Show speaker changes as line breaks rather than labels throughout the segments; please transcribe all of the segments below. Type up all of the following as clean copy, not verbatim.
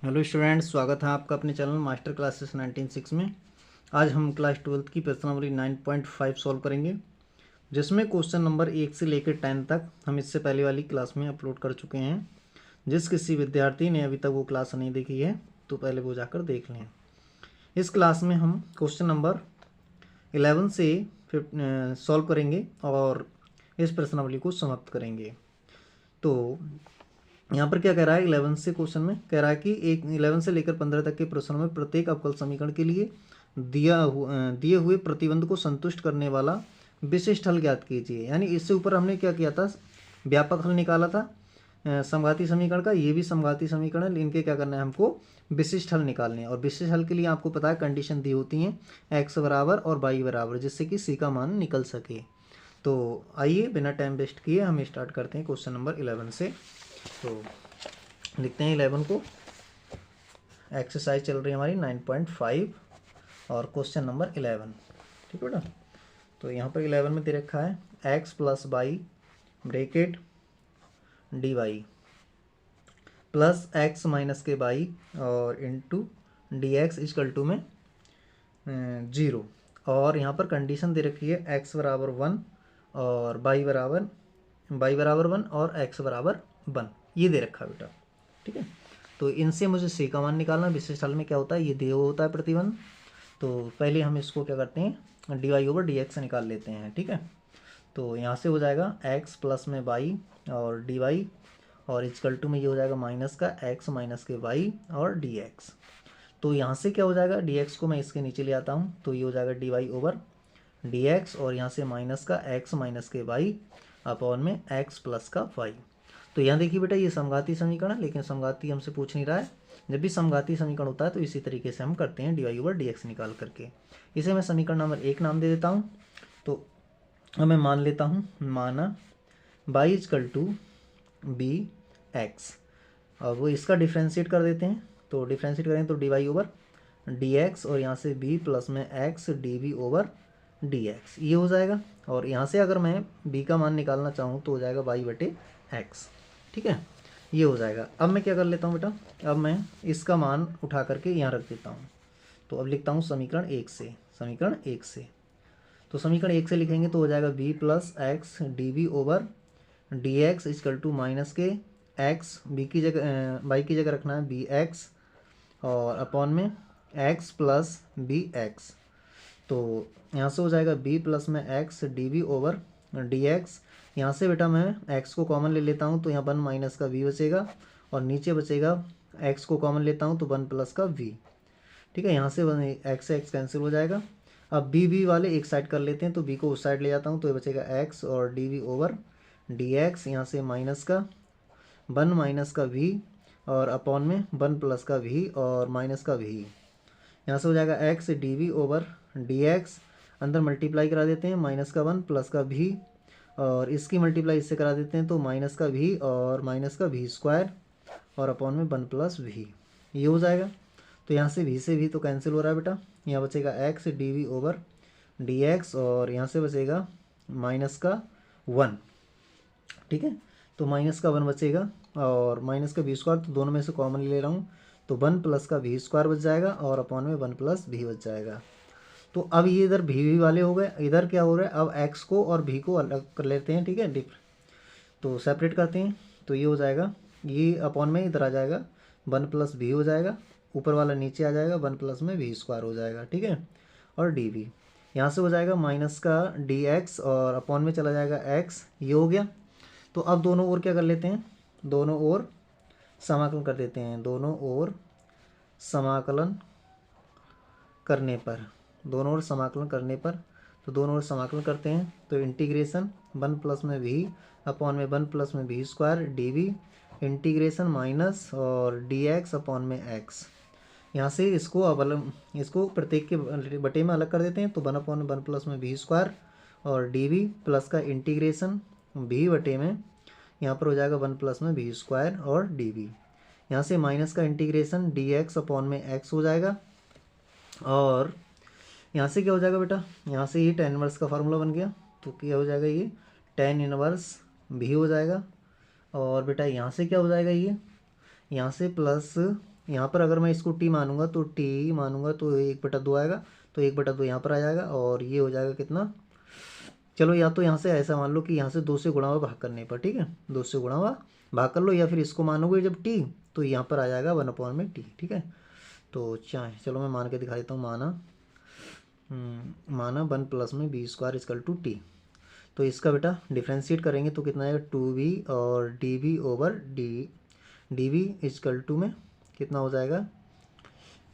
Hello students, स्वागत है आपका अपने चैनल मास्टर क्लासेस 19 में। आज हम क्लास 12th की प्रश्नावली 9.5 सॉल्व करेंगे, जिसमें क्वेश्चन नंबर 1 से लेकर 10 तक हम इससे पहले वाली क्लास में अपलोड कर चुके हैं। जिस किसी विद्यार्थी ने अभी तक वो क्लास नहीं देखी है तो पहले वो जाकर देख लें। इस क्लास में हम क्वेश्चन नंबर 11 से सॉल्व करेंगे और इस प्रश्नावली को समाप्त करेंगे। तो यहाँ पर क्या कह रहा है, 11 से क्वेश्चन में कह रहा है कि 11 से लेकर 15 तक के प्रश्नों में प्रत्येक अवकल समीकरण के लिए दिए हुए प्रतिबंध को संतुष्ट करने वाला विशिष्ट हल ज्ञात कीजिए। यानी इससे ऊपर हमने क्या किया था, व्यापक हल निकाला था समघाती समीकरण का। ये भी समघाती समीकरण है, इनके क्या करना है, हमको विशिष्ट हल निकालने हैं। और विशिष्ट हल के लिए आपको पता है कंडीशन दी होती हैं x बराबर और y बराबर, जिससे कि c का मान निकल सके। तो आइए बिना टाइम वेस्ट किए हम स्टार्ट करते हैं क्वेश्चन नंबर 11 से। तो लिखते हैं 11 को। एक्सरसाइज चल रही है हमारी 9.5 और क्वेश्चन नंबर 11। ठीक है बेटा। तो यहाँ पर 11 में दे रखा है x plus y bracket d y plus x minus के बाई और into d x equal to में 0। और यहाँ पर कंडीशन दे रखी है x बराबर 1 और y बराबर 1 और x बराबर 1, ये दे रखा है बेटा। ठीक है। तो इनसे मुझे c का मान निकालना। विशिष्ट हल में क्या होता है, ये दिया होता है प्रतिबंध। तो पहले हम इसको क्या करते हैं, d y over D x निकाल लेते हैं। ठीक है। तो यहाँ से हो जाएगा x प्लस में y और डी वाई और इजकल टू में ये हो जाएगा माइनस का x माइनस के y और डी एक्स। तो यहाँ से क्या हो जाएगा, डी एक्स को मैं इसके नीचे ले आता हूँ तो ये हो जाएगा d y over D x और यहाँ से माइनस का x माइनस के y अपॉन में x प्लस का y। तो यहाँ देखिए बेटा, ये समघाती समीकरण है, लेकिन समघाती हमसे पूछ नहीं रहा है। जब भी समघाती समीकरण होता है तो इसी तरीके से हम करते हैं d y over D x निकाल करके। इसे मैं समीकरण नंबर 1 नाम दे देता हूँ। तो अब मैं मान लेता हूँ, माना y equal to v x, और वो इसका डिफ्रेंशिएट कर देते हैं। तो डिफ्रेंशिएट करें तो d y over D x और यहाँ से b प्लस में x d we over D x, ये हो जाएगा। और यहाँ से अगर मैं b का मान निकालना चाहूँ तो हो जाएगा y बटे एक्स। ठीक है, ये हो जाएगा। अब मैं क्या कर लेता हूँ बेटा, अब मैं इसका मान उठा करके यहाँ रख देता हूँ। तो अब लिखता हूँ समीकरण 1 से। समीकरण 1 से तो समीकरण 1 से लिखेंगे तो हो जाएगा b plus x D we over D x equal to minus के एक्स, बी की जगह बाई की जगह रखना है बी एक्स और अपॉन में x प्लस बी एक्स। तो यहाँ से हो जाएगा b प्लस में x d we over D x. यहाँ से बेटा मैं x को कॉमन ले लेता हूँ तो यहाँ 1 माइनस का v बचेगा और नीचे बचेगा x को कॉमन लेता हूँ तो 1 प्लस का v। ठीक है, यहाँ से x से x कैंसिल हो जाएगा। अब b वाले एक साइड कर लेते हैं तो b को उस साइड ले जाता हूँ तो ये बचेगा x और d we over D x, यहाँ से माइनस का 1 माइनस का v और अपॉन में 1 प्लस का v और माइनस का v। यहाँ से हो जाएगा x d we over D x, अंदर मल्टीप्लाई करा देते हैं, माइनस का 1 प्लस का v और इसकी मल्टीप्लाई इससे करा देते हैं तो माइनस का v और माइनस का v स्क्वायर और अपॉन में 1 प्लस v, ये हो जाएगा। तो यहाँ से v से v तो कैंसिल हो रहा है बेटा। यहाँ बचेगा x d we over D x और यहाँ से बचेगा माइनस का 1। ठीक है, तो माइनस का 1 बचेगा और माइनस का v स्क्वायर, तो दोनों में से कॉमन ले रहा हूँ तो 1 प्लस का v स्क्वायर बच जाएगा और अपॉन में 1 प्लस v बच जाएगा। तो अब ये इधर v वाले हो गए, इधर क्या हो रहा है, अब x को और v को अलग कर लेते हैं। ठीक है, तो सेपरेट करते हैं तो ये हो जाएगा, ये अपॉन में इधर आ जाएगा 1 प्लस v हो जाएगा, ऊपर वाला नीचे आ जाएगा 1 प्लस में v स्क्वायर हो जाएगा। ठीक है, और डी वी यहाँ से हो जाएगा माइनस का डी एक्स और अपॉन में चला जाएगा x, ये हो गया। तो अब दोनों ओर क्या कर लेते हैं, दोनों ओर समाकलन कर देते हैं। दोनों ओर समाकलन करने पर, दोनों ओर समाकलन करने पर, तो दोनों ओर समाकलन करते हैं तो इंटीग्रेशन 1 प्लस में v अपॉन में 1 प्लस में v square d v integration minus और डी एक्स अपॉन में x। यहाँ से इसको अब अलग, इसको प्रत्येक के बटे में अलग कर देते हैं तो 1 अपॉन 1 प्लस में v स्क्वायर और डी वी प्लस का इंटीग्रेशन v बटे में यहाँ पर हो जाएगा 1 प्लस में v स्क्वायर और डी वी। यहाँ से माइनस का इंटीग्रेशन डी एक्स अपॉन में x हो जाएगा और यहाँ से क्या हो जाएगा बेटा, यहाँ से ये tan इनवर्स का फार्मूला बन गया तो क्या हो जाएगा, ये tan इनवर्स v हो जाएगा। और बेटा यहाँ से क्या हो जाएगा, ये यहाँ से प्लस यहाँ पर अगर मैं इसको टी मानूंगा तो टी मानूंगा तो 1/2 आएगा, तो 1/2 यहाँ पर आ जाएगा और ये हो जाएगा कितना, चलो या तो यहाँ से ऐसा मान लो कि यहाँ से 2 से गुणा हुआ भाग करने पर, ठीक है, 2 से गुणा हुआ भाग कर लो, या फिर इसको मानोगे जब टी तो यहाँ पर आ जाएगा 1/t, ठीक है। तो चाहे चलो मैं मान के दिखा देता हूँ, माना 1+b² = t। तो इसका बेटा डिफ्रेंशिएट करेंगे तो कितना आएगा 2b और dv में कितना हो जाएगा,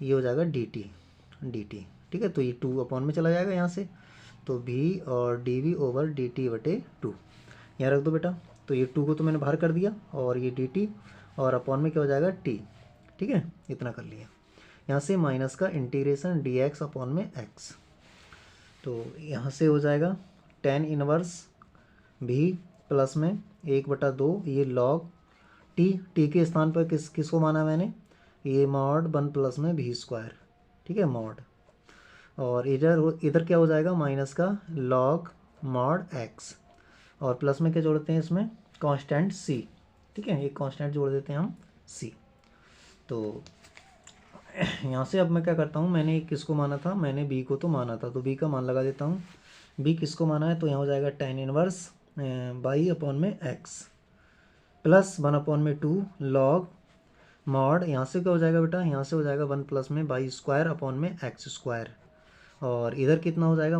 ये हो जाएगा dt, ठीक है। तो ये 2 में चला जाएगा यहाँ से, तो v और dv/dt/2 यहाँ रख दो बेटा। तो ये 2 को तो मैंने बाहर कर दिया और ये dt और अपॉन में क्या हो जाएगा t, ठीक है, इतना कर लिया। यहाँ से माइनस का इंटीग्रेशन dx/x, तो यहाँ से हो जाएगा tan इनवर्स v प्लस में 1/2 ये log t के स्थान पर किसको माना मैंने, ये मॉड 1+v², ठीक है, मॉड, और इधर क्या हो जाएगा माइनस का log मॉड x, और प्लस में क्या जोड़ते हैं इसमें कांस्टेंट c, ठीक है, एक कांस्टेंट जोड़ देते हैं हम c। तो यहाँ से अब मैं क्या करता हूँ, मैंने किसको माना था, मैंने b को तो माना था, तो b का मान लगा देता हूँ। b किसको माना है, तो यहाँ हो जाएगा tan inverse x plus 1/2 log mod, यहाँ से क्या हो जाएगा बेटा, यहाँ से हो जाएगा 1+x², और इधर कितना हो जाएगा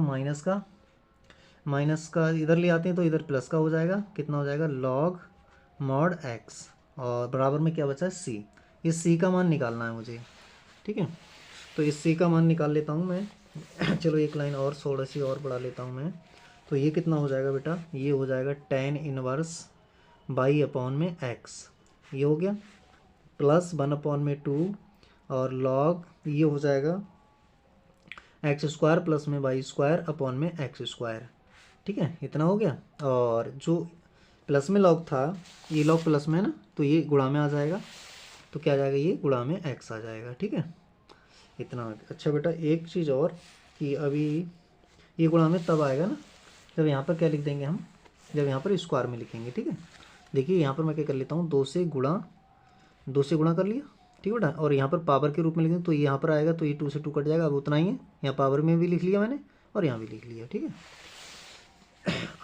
माइनस का इधर ले आते हैं तो इधर प्लस का हो जाएगा, कितना हो जाएगा log मॉड x, और बराबर में क्या बचा है c। इस c का मान निकालना है मुझे, ठीक है। तो इस c का मान निकाल लेता हूँ मैं चलो एक लाइन और थोड़ी सी और बढ़ा लेता हूँ मैं। तो ये कितना हो जाएगा बेटा, ये हो जाएगा tan इनवर्स x, ये हो गया, प्लस 1/2 और log ये हो जाएगा x² प्लस में x², ठीक है, इतना हो गया। और जो प्लस में log था, ये log प्लस में है ना, तो ये गुणा में आ जाएगा, तो क्या आ जाएगा, ये गुणा में x आ जाएगा, ठीक है, इतना। अच्छा बेटा एक चीज़ और कि अभी ये गुणा में तब आएगा ना जब यहाँ पर क्या लिख देंगे हम, जब यहाँ पर स्क्वायर में लिखेंगे, ठीक है। देखिए यहाँ पर मैं क्या कर लेता हूँ, 2 से गुणा कर लिया, ठीक है बेटा, और यहाँ पर पावर के रूप में लिख दें तो ये यहाँ पर आएगा, तो ये 2 से 2 कट जाएगा, अब उतना ही है, यहाँ पावर में भी लिख लिया मैंने और यहाँ भी लिख लिया, ठीक है।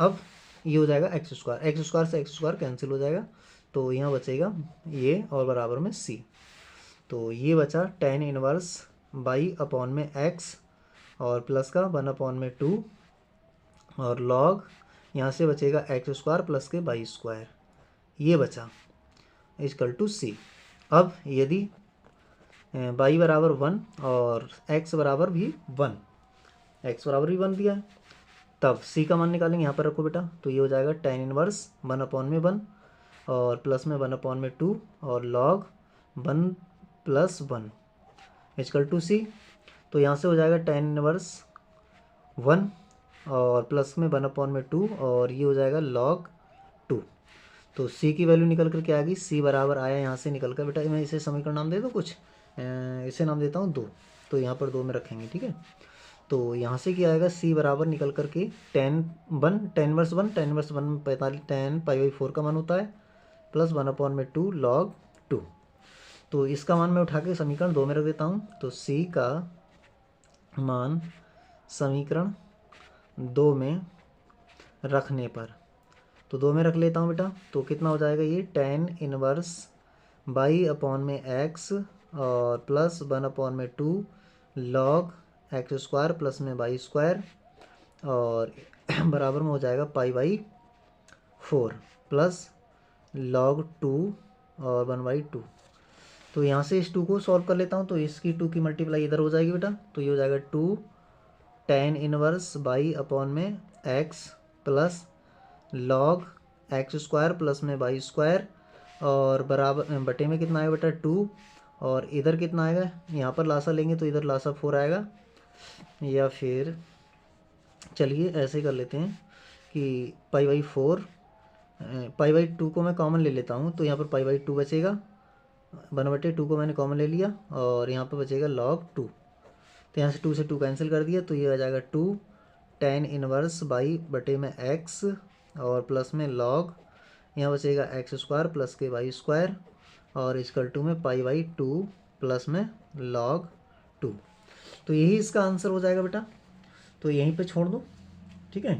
अब ये हो जाएगा x² से x² कैंसिल हो जाएगा, तो यहाँ बचेगा ये और बराबर में c। तो ये बचा tan इनवर्स x और प्लस का 1/2 और log यहाँ से बचेगा x² प्लस के y², ये बचा = c। अब यदि y बराबर 1 और x बराबर भी 1 दिया है, तब c का मान निकालेंगे, यहाँ पर रखो बेटा। तो ये हो जाएगा tan इनवर्स 1/1 और प्लस में 1/2 और log 1+1 = c। तो यहाँ से हो जाएगा tan इनवर्स 1 और प्लस में 1/2 और ये हो जाएगा log 2। तो c की वैल्यू निकल कर क्या आ गई, c बराबर आया यहाँ से निकल कर बेटा, मैं इसे समीकरण नाम दे दूँ कुछ, इसे नाम देता हूँ 2, तो यहाँ पर 2 में रखेंगे, ठीक है। तो यहाँ से क्या आएगा, c बराबर निकल कर के tan इनवर्स 1 में 45 tan π/4 का मान होता है, प्लस 1/2 log 2। तो इसका मान मैं उठा के समीकरण 2 में रख देता हूँ। तो c का मान समीकरण 2 में रखने पर, तो 2 में रख लेता हूँ बेटा, तो कितना हो जाएगा, ये tan इनवर्स x और प्लस 1/2 log x² प्लस में y² और बराबर में हो जाएगा π/4 प्लस log 2 और 1/2। तो यहाँ से इस 2 को सॉल्व कर लेता हूँ, तो इसकी 2 की मल्टीप्लाई इधर हो जाएगी बेटा, तो ये हो जाएगा 2 tan inverse x plus log x² plus में y² और बराबर बटे में कितना आएगा बेटा 2, और इधर कितना आएगा, यहाँ पर लासा लेंगे तो इधर लासा 4 आएगा, या फिर चलिए ऐसे कर लेते हैं कि π/4 π/2 को मैं कॉमन ले लेता हूँ, तो यहाँ पर π/2 बचेगा, 1/2 को मैंने कॉमन ले लिया और यहाँ पर बचेगा log 2। तो यहाँ से 2 से 2 कैंसिल कर दिया, तो ये आ जाएगा 2 tan इनवर्स x और प्लस में log यहाँ बचेगा x² प्लस के y² और = में π/2 प्लस में log 2। तो यही इसका आंसर हो जाएगा बेटा, तो यहीं पे छोड़ दो, ठीक है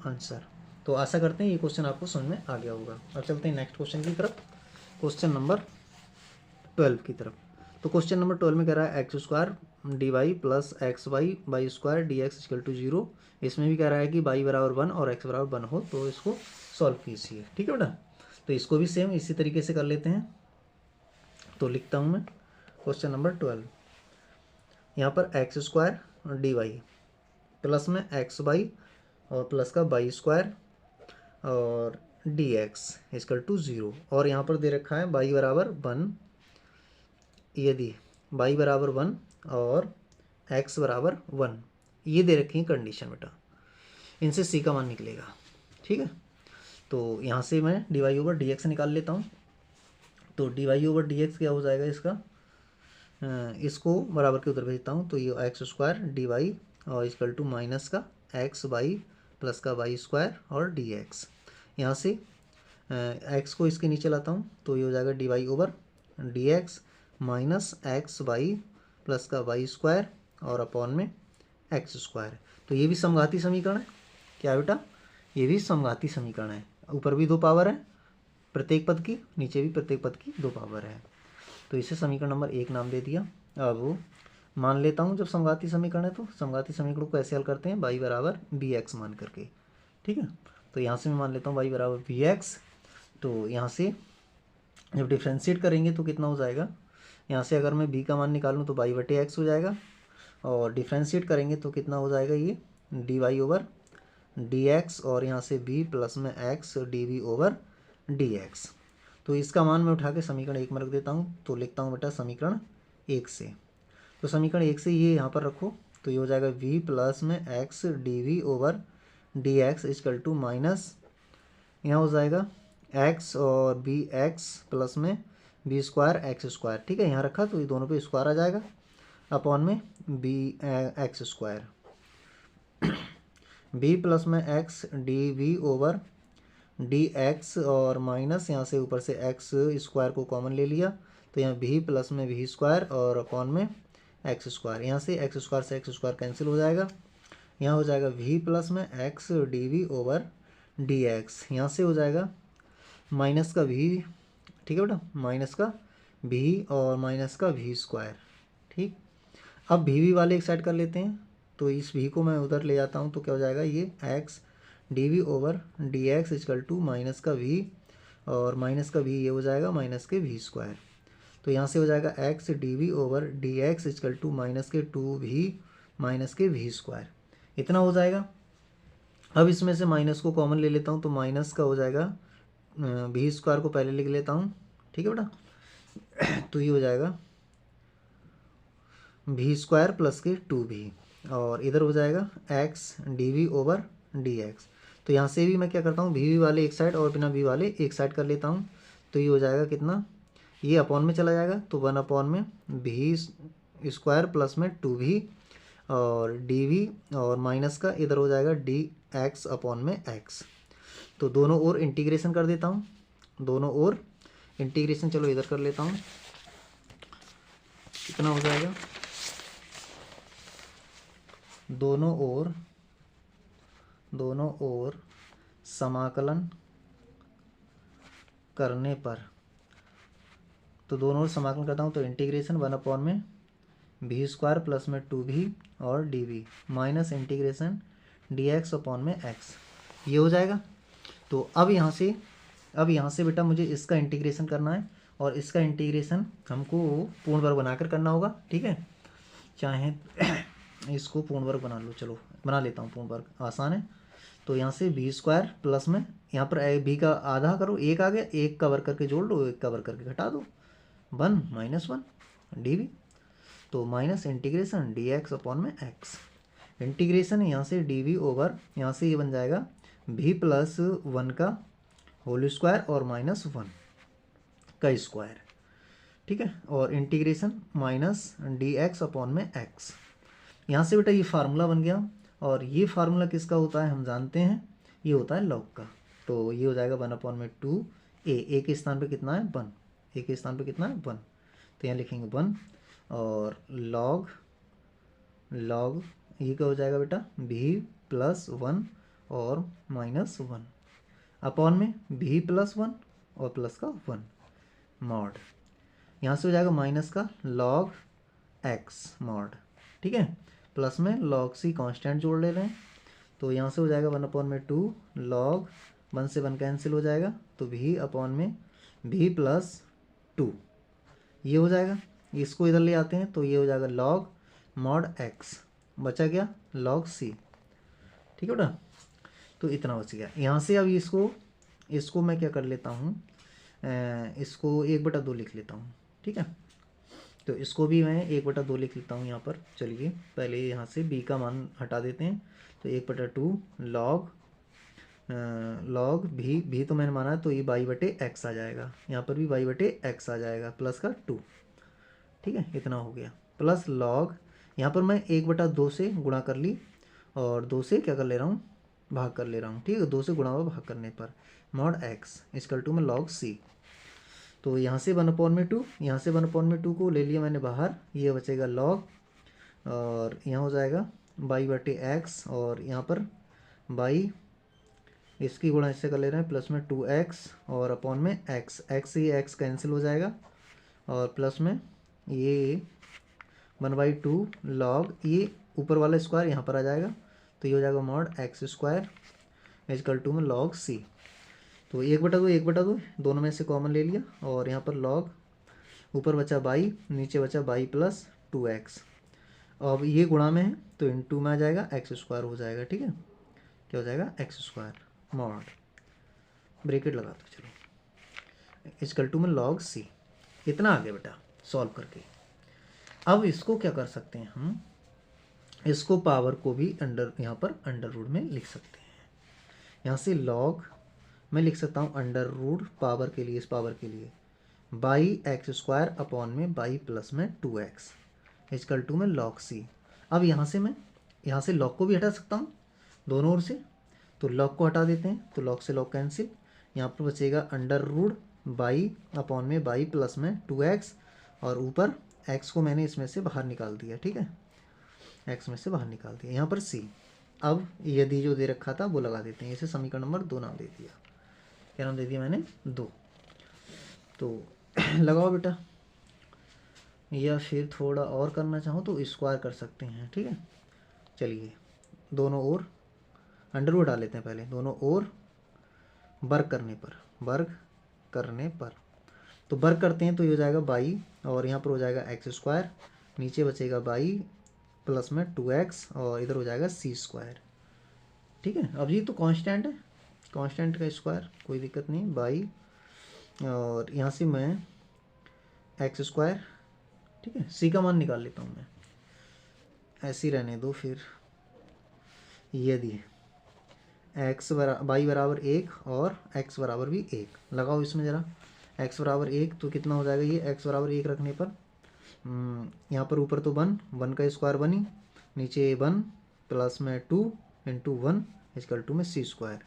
आंसर। तो आशा करते हैं ये क्वेश्चन आपको समझ में आ गया होगा। अब चलते हैं नेक्स्ट क्वेश्चन की तरफ, क्वेश्चन नंबर 12 की तरफ। तो क्वेश्चन नंबर 12 में कह रहा है x square d y plus x y y square d x equal to 0। इसमें भी कह रहा है कि वाई बराबर 1 और एक्स बराबर 1 हो तो इसको सॉल्व कीजिए, ठीक है बेटा। तो इसको भी सेम इसी तरीके से कर लेते हैं। तो लिखता हूँ मैं क्वेश्चन नंबर 12, यहाँ पर x square d y plus में एक्स वाई और प्लस का बाई स्क्वायर और डी एक्स इक्वल टू 0। और यहाँ पर दे रखा है वाई बराबर 1, यदि वाई बराबर 1 और एक्स बराबर 1, ये दे रखी है कंडीशन बेटा। इनसे सी का मान निकलेगा, ठीक है। तो यहाँ से मैं d y over D x निकाल लेता हूँ। तो d y over D x क्या हो जाएगा इसका, इसको बराबर के उधर भेजता हूँ। तो ये एक्स स्क्वायर डी वाई और इक्वल टू माइनस का एक्स वाई प्लस का वाई स्क्वायर और डी एक्स। यहाँ से एक्स को इसके नीचे लाता हूँ तो ये हो जाएगा d y over D x minus x y plus का वाई स्क्वायर और अपॉन में एक्स स्क्वायर। तो ये भी समघाती समीकरण है क्या बेटा, ये भी समघाती समीकरण है। ऊपर भी 2 पावर है प्रत्येक पद की, नीचे भी प्रत्येक पद की 2 पावर है। तो इसे समीकरण नंबर 1 नाम दे दिया। अब मान लेता हूँ जब समघाती समीकरण है तो समघाती समीकरण को कैसे हल करते हैं, वाई बराबर बी एक्स मान करके, ठीक है। तो यहाँ से मैं मान लेता हूँ वाई बराबर बी एक्स। तो यहाँ से जब डिफ्रेंशिएट करेंगे तो कितना हो जाएगा, यहाँ से अगर मैं b का मान निकालूँ तो वाई बटे एक्स हो जाएगा, और डिफ्रेंशिएट करेंगे तो कितना हो जाएगा ये d y over D x और यहाँ से b प्लस में x D we over D x. तो इसका मान मैं उठा के समीकरण 1 में रख देता हूँ। तो लिखता हूँ बेटा समीकरण 1 से। तो समीकरण 1 से ये यहाँ पर रखो तो ये हो जाएगा v प्लस में x D we over D x equal to minus, यहाँ हो जाएगा x और बी एक्स प्लस में बी स्क्वायर एक्स स्क्वायर, ठीक है। यहाँ रखा तो ये दोनों पे स्क्वायर आ जाएगा अपॉन में B X square B plus में x D we over D x और माइनस यहाँ से ऊपर से एक्स स्क्वायर को कॉमन ले लिया तो यहाँ भी प्लस में भी स्क्वायर और अपॉन में एक्स स्क्वायर। यहाँ से एक्स स्क्वायर से एक्स स्क्वायर कैंसिल हो जाएगा, यहाँ हो जाएगा भी प्लस में x D we over D x. यहाँ से हो जाएगा माइनस का भी, ठीक है बेटा, माइनस का भी और माइनस का भी स्क्वायर, ठीक। अब भी वाले एक साइड कर लेते हैं तो इस भी को मैं उधर ले जाता हूँ तो क्या हो जाएगा ये x D we over D x equal to minus का भी और माइनस का भी ये हो जाएगा माइनस के भी स्क्वायर। तो यहाँ से हो जाएगा x D we over D x equal to minus के 2 भी माइनस के भी स्क्वायर, इतना हो जाएगा। अब इसमें से माइनस को कॉमन ले लेता हूँ तो माइनस का हो जाएगा भी स्क्वायर को पहले लिख लेता हूँ, ठीक है बेटा। तो ये हो जाएगा भी स्क्वायर प्लस के 2 भी और इधर हो जाएगा x D we over D x. तो यहाँ से भी मैं क्या करता हूँ भी वाले एक साइड और बिना भी वाले एक साइड कर लेता हूँ। तो ये हो जाएगा कितना, ये अपॉन में चला जाएगा तो 1 अपॉन में भी स्क्वायर प्लस में 2 भी और डी वी और माइनस का इधर हो जाएगा डी एक्स अपॉन में एक्स। तो दोनों ओर इंटीग्रेशन कर देता हूँ, दोनों ओर इंटीग्रेशन, चलो इधर कर लेता हूँ। कितना हो जाएगा, दोनों ओर समाकलन करने पर, तो दोनों ओर समाकलन करता हूँ तो इंटीग्रेशन 1 अपॉन में भी स्क्वायर प्लस में 2 भी और d v minus integration d x upon में एक्स, ये हो जाएगा। तो अब यहाँ से बेटा मुझे इसका इंटीग्रेशन करना है और इसका इंटीग्रेशन हमको पूर्ण वर्ग बनाकर करना होगा, ठीक है। चाहे इसको पूर्ण वर्ग बना लो, चलो बना लेता हूँ, पूर्ण वर्ग आसान है। तो यहाँ से बी स्क्वायर प्लस में यहाँ पर बी का आधा करो, 1 आ गया, 1 का वर्ग करके जोड़ लो, 1 का वर्ग करके घटा दो, 1 माइनस 1 डी वी। तो minus integration d x upon में एक्स, इंटीग्रेशन यहाँ से डी वी ओवर यहाँ से ये बन जाएगा भी प्लस 1 का होल स्क्वायर और माइनस 1 का स्क्वायर, ठीक है। और integration minus D x upon में एक्स। यहाँ से बेटा ये फार्मूला बन गया और ये फार्मूला किसका होता है हम जानते हैं, ये होता है लॉग का। तो ये हो जाएगा 1 अपॉन में 2 ए के स्थान पे कितना है 1। ए के स्थान पे कितना है 1, तो यहाँ लिखेंगे 1 और लॉग ये क्या हो जाएगा बेटा भी प्लस 1 और माइनस 1 अपॉन में भी प्लस 1 और प्लस का 1 मॉड, यहाँ से हो जाएगा माइनस का लॉग एक्स मॉड, ठीक है, प्लस में लॉग सी कांस्टेंट जोड़ ले रहे हैं, तो यहाँ से हो जाएगा 1 अपॉन में 2 लॉग 1 से 1 कैंसिल हो जाएगा, तो भी अपॉन में भी प्लस 2 ये हो जाएगा, इसको इधर ले आते हैं तो ये हो जाएगा लॉग मॉड एक्स, बचा क्या लॉग सी, ठीक है बेटा। तो इतना बच गया। यहाँ से अब इसको मैं क्या कर लेता हूँ, इसको 1/2 लिख लेता हूँ, ठीक है, तो इसको भी मैं 1/2 लिख लेता हूँ यहाँ पर। चलिए पहले यहाँ से b का मान हटा देते हैं, तो 1/2 लॉग भी तो मैंने माना है, तो ये y/x आ जाएगा, यहाँ पर भी y/x आ जाएगा प्लस का 2, ठीक है, इतना हो गया, प्लस लॉग यहाँ पर मैं 1/2 से गुणा कर ली और 2 से क्या कर ले रहा हूँ भाग कर ले रहा हूँ, ठीक है, 2 से गुणा हुआ भाग करने पर मॉड एक्स इक्वल टू में लॉग सी, तो यहाँ से 1/2, यहाँ से 1/2 को ले लिया मैंने बाहर, ये बचेगा लॉग और यहाँ हो जाएगा y/x और यहाँ पर y इसकी गुणा इससे कर ले रहे हैं प्लस में 2x और अपॉन में x से ये x कैंसिल हो जाएगा और प्लस में ये 1/2 लॉग ये ऊपर वाला स्क्वायर यहाँ पर आ जाएगा, तो ये हो जाएगा mod x square equal to में लॉग सी, तो 1/2 दोनों में से कॉमन ले लिया और यहाँ पर लॉग ऊपर बचा y नीचे बचा y प्लस 2x, अब ये गुणा में है तो इनटू में आ जाएगा एक्स स्क्वायर हो जाएगा, ठीक है, क्या हो जाएगा एक्स स्क्वायर मॉड ब्रैकेट लगा दो, चलो इक्वल टू में लॉग सी, इतना आ गया बेटा सॉल्व करके। अब इसको क्या कर सकते हैं हम, इसको पावर को भी यहाँ पर अंडर रूट में लिख सकते हैं, यहाँ से लॉग मैं लिख सकता हूँ अंडर रूट पावर के लिए, इस पावर के लिए बाई एक्स स्क्वायर अपॉन में बाई प्लस में 2x इक्वल टू में लॉग सी। अब यहाँ से लॉग को भी हटा सकता हूँ दोनों ओर से, तो लॉग को हटा देते हैं, तो लॉग से लॉग कैंसिल, यहाँ पर बचेगा अंडर रूट बाई अपॉन में बाई प्लस में 2x और ऊपर x को मैंने इसमें से बाहर निकाल दिया, ठीक है, x में से बाहर निकाल दिया, यहाँ पर c। अब यदि जो दे रखा था वो लगा देते हैं, इसे समीकरण नंबर 2 नाम दे दिया, क्या नाम दे दिया मैंने 2, तो लगाओ बेटा, या फिर थोड़ा और करना चाहो तो स्क्वायर कर सकते हैं, ठीक है। चलिए दोनों ओर अंडर रूट डाल लेते हैं पहले, दोनों ओर वर्ग करने पर तो वर्ग करते हैं तो ये हो जाएगा बाई और यहाँ पर हो जाएगा एक्स स्क्वायर, नीचे बचेगा बाई प्लस में 2x और इधर हो जाएगा सी स्क्वायर, ठीक है। अब ये तो कांस्टेंट है, कांस्टेंट का स्क्वायर कोई दिक्कत नहीं, बाई और यहाँ से मैं एक्स स्क्वायर, ठीक है, सी का मान निकाल लेता हूँ मैं, ऐसे ही रहने दो फिर, यदि बाई बराबर 1 और x बराबर भी 1 लगाओ इसमें ज़रा, x बराबर 1 तो कितना हो जाएगा ये, x बराबर 1 रखने पर यहाँ पर ऊपर तो 1 का स्क्वायर बनी, नीचे 1 प्लस में 2 इंटू 1 इक्वल टू में सी स्क्वायर,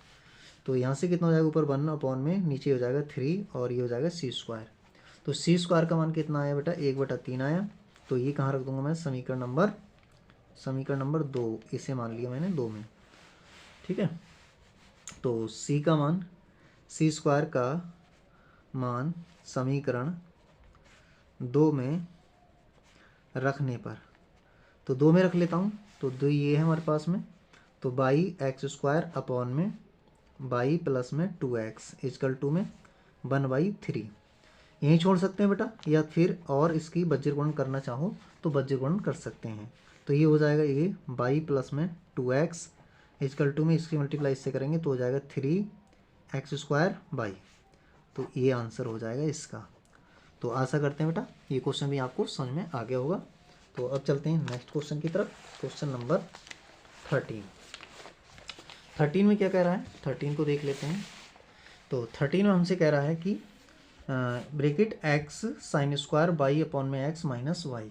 तो यहाँ से कितना हो जाएगा ऊपर 1 अपॉन में नीचे हो जाएगा 3 और ये हो जाएगा सी स्क्वायर, तो सी स्क्वायर का मान कितना आया बेटा 1/3 आया, तो ये कहाँ रख दूंगा मैं समीकरण नंबर 2, इसे मान लिया मैंने 2 में, ठीक है। तो सी स्क्वायर का मान समीकरण 2 में रखने पर, तो 2 में रख लेता हूँ, तो 2 ये है हमारे पास में, तो बाई एक्स स्क्वायर अपॉन में बाई प्लस में 2x इक्वल टू में 1/3, यहीं छोड़ सकते हैं बेटा, या फिर और इसकी बज्र गुणन करना चाहो तो बज्र गुणन कर सकते हैं, तो ये हो जाएगा ये बाई प्लस में 2x इक्वल टू में इसकी मल्टीप्लाई इससे करेंगे तो हो जाएगा 3x स्क्वायर बाई, तो ये आंसर हो जाएगा इसका। तो आशा करते हैं बेटा ये क्वेश्चन भी आपको समझ में आ गया होगा। तो अब चलते हैं नेक्स्ट क्वेश्चन की तरफ, क्वेश्चन नंबर 13 में क्या कह रहा है, 13 को देख लेते हैं। तो 13 में हमसे कह रहा है कि bracket x sign square y upon में x माइनस वाई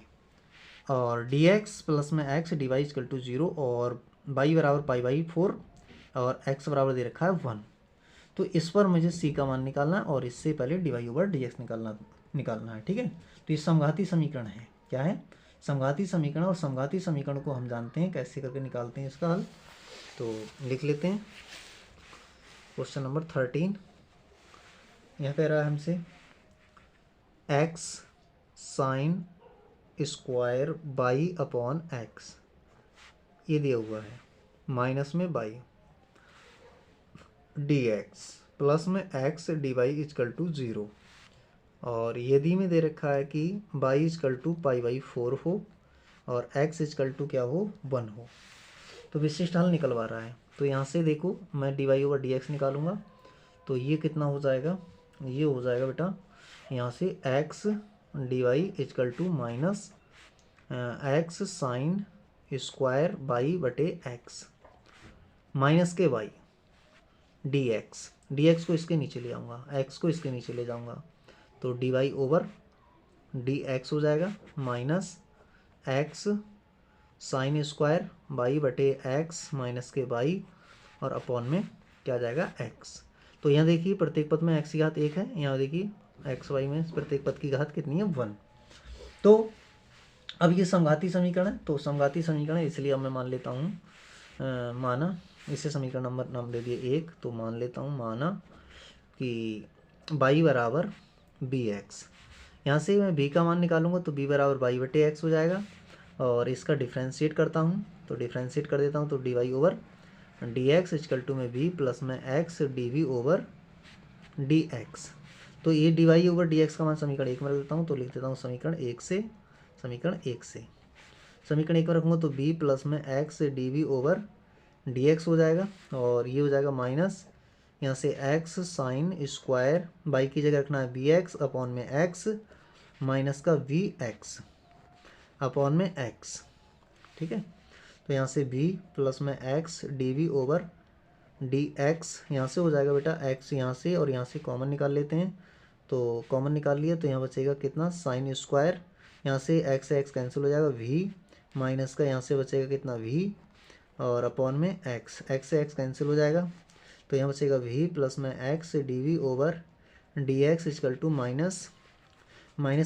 और dx प्लस में x dy इक्वल टू 0 और y बराबर π/4 और x बराबर दे रखा है 1, तो इस पर मुझे c का मान निकालना और इससे पहले dy/dx निकालना निकालना है, ठीक है। तो ये समघाती समीकरण है, क्या है, समघाती समीकरण। और समघाती समीकरण को हम जानते हैं कैसे करके निकालते हैं इसका हल। तो लिख लेते हैं क्वेश्चन नंबर 13। यह कह रहा है हमसे x sine square y upon x, ये दिया हुआ है, माइनस में बाई डी एक्स प्लस में x d y equal to 0। और यदि में दे रखा है कि y equal to pi by 4 हो और एक्स इजकल टू क्या हो, 1 हो। तो विशिष्ट हल निकलवा रहा है। तो यहाँ से देखो मैं d y over D x निकालूंगा, तो ये कितना हो जाएगा, ये हो जाएगा बेटा यहाँ से x d y equal to minus x sine square y बटे एक्स माइनस के वाई डी एक्स को इसके नीचे ले आऊँगा, एक्स को इसके नीचे ले जाऊँगा, तो d y over D x हो जाएगा minus x sine square y बटे एक्स माइनस के बाई और अपॉन में क्या आ जाएगा एक्स। तो यहाँ देखिए प्रत्येक पद में एक्स की घात 1 है, यहाँ देखिए एक्स वाई में प्रत्येक पद की घात कितनी है, 1। तो अब ये समघाती समीकरण है, तो समघाती समीकरण है इसलिए अब मैं मान लेता हूँ माना, इसे समीकरण नंबर नाम दे दिए 1। तो मान लेता हूँ माना कि बाई बराबर बी एक्स, यहाँ से मैं बी का मान निकालूंगा तो बी बराबर बाई बटे एक्स हो जाएगा। और इसका डिफ्रेंशिएट करता हूँ, तो डिफ्रेंशिएट कर देता हूँ, तो d y over D x equal to में बी प्लस में x D we over D x. तो ये d y over D x का मान समीकरण 1 में रख देता हूँ, तो लिख देता हूँ समीकरण 1 से, समीकरण 1 में रखूँगा तो बी प्लस में x D we over D x हो जाएगा। और ये हो जाएगा माइनस यहाँ से एक्स साइन स्क्वायर बाई की जगह रखना है बी एक्स अपॉन में एक्स माइनस का वी एक्स अपॉन में एक्स, ठीक है। तो यहाँ से b प्लस में x D we over D x, यहाँ से हो जाएगा बेटा x यहाँ से और यहाँ से कॉमन निकाल लेते हैं, तो कॉमन निकाल लिया तो यहाँ बचेगा कितना, साइन स्क्वायर, यहाँ से x से x कैंसिल हो जाएगा v माइनस का यहाँ से बचेगा कितना v और अपॉन में x से x कैंसिल हो जाएगा, तो यहाँ बचेगा v प्लस में x D we over D x equal to minus